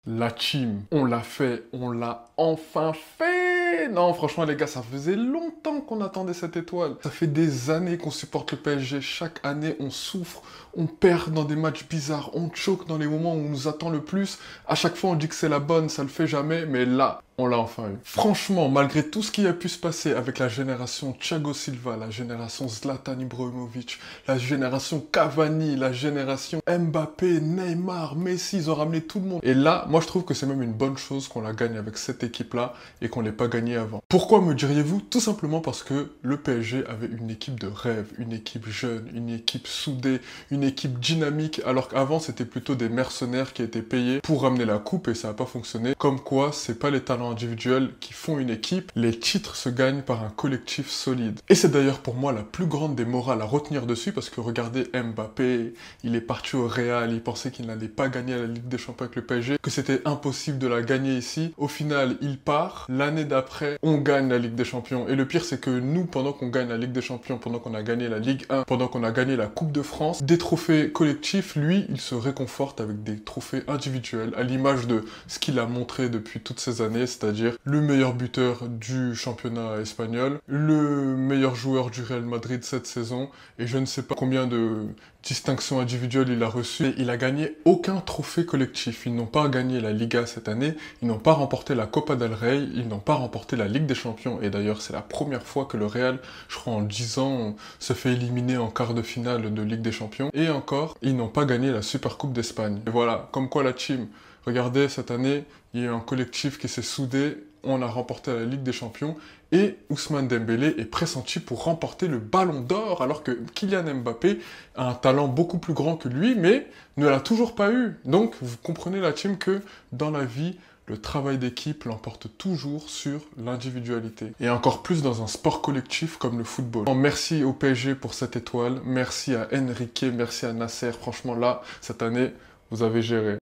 La team, on l'a fait, on l'a enfin fait! Non, franchement, les gars, ça faisait longtemps qu'on attendait cette étoile. Ça fait des années qu'on supporte le PSG. Chaque année, on souffre, on perd dans des matchs bizarres, on choque dans les moments où on nous attend le plus. À chaque fois, on dit que c'est la bonne, ça le fait jamais, mais là, on l'a enfin eu. Franchement, malgré tout ce qui a pu se passer avec la génération Thiago Silva, la génération Zlatan Ibrahimovic, la génération Cavani, la génération Mbappé, Neymar, Messi, ils ont ramené tout le monde. Et là, moi je trouve que c'est même une bonne chose qu'on la gagne avec cette équipe-là et qu'on l'ait pas gagnée avant. Pourquoi me diriez-vous? Tout simplement parce que le PSG avait une équipe de rêve, une équipe jeune, une équipe soudée, une équipe dynamique, alors qu'avant c'était plutôt des mercenaires qui étaient payés pour ramener la coupe et ça n'a pas fonctionné. Comme quoi, c'est pas les talents individuels qui font une équipe, les titres se gagnent par un collectif solide. Et c'est d'ailleurs pour moi la plus grande des morales à retenir dessus parce que regardez Mbappé, il est parti au Real, il pensait qu'il n'allait pas gagner la Ligue des Champions avec le PSG, que c'était impossible de la gagner ici. Au final, il part, l'année d'après, on gagne la Ligue des Champions. Et le pire, c'est que nous, pendant qu'on gagne la Ligue des Champions, pendant qu'on a gagné la Ligue 1, pendant qu'on a gagné la Coupe de France, des trophées collectifs, lui, il se réconforte avec des trophées individuels, à l'image de ce qu'il a montré depuis toutes ces années, c'est-à-dire le meilleur buteur du championnat espagnol, le meilleur joueur du Real Madrid cette saison, et je ne sais pas combien de distinctions individuelles il a reçues. Et il a gagné aucun trophée collectif. Ils n'ont pas gagné la Liga cette année, ils n'ont pas remporté la Copa del Rey, ils n'ont pas remporté la Ligue des Champions, et d'ailleurs c'est la première fois que le Real, je crois en 10 ans, se fait éliminer en quart de finale de Ligue des Champions, et encore, ils n'ont pas gagné la Supercoupe d'Espagne. Et voilà, comme quoi la team. Regardez, cette année, il y a eu un collectif qui s'est soudé, on a remporté la Ligue des Champions, et Ousmane Dembélé est pressenti pour remporter le Ballon d'Or, alors que Kylian Mbappé a un talent beaucoup plus grand que lui, mais ne l'a toujours pas eu. Donc, vous comprenez la team que, dans la vie, le travail d'équipe l'emporte toujours sur l'individualité. Et encore plus dans un sport collectif comme le football. Merci au PSG pour cette étoile, merci à Enrique, merci à Nasser, franchement là, cette année, vous avez géré.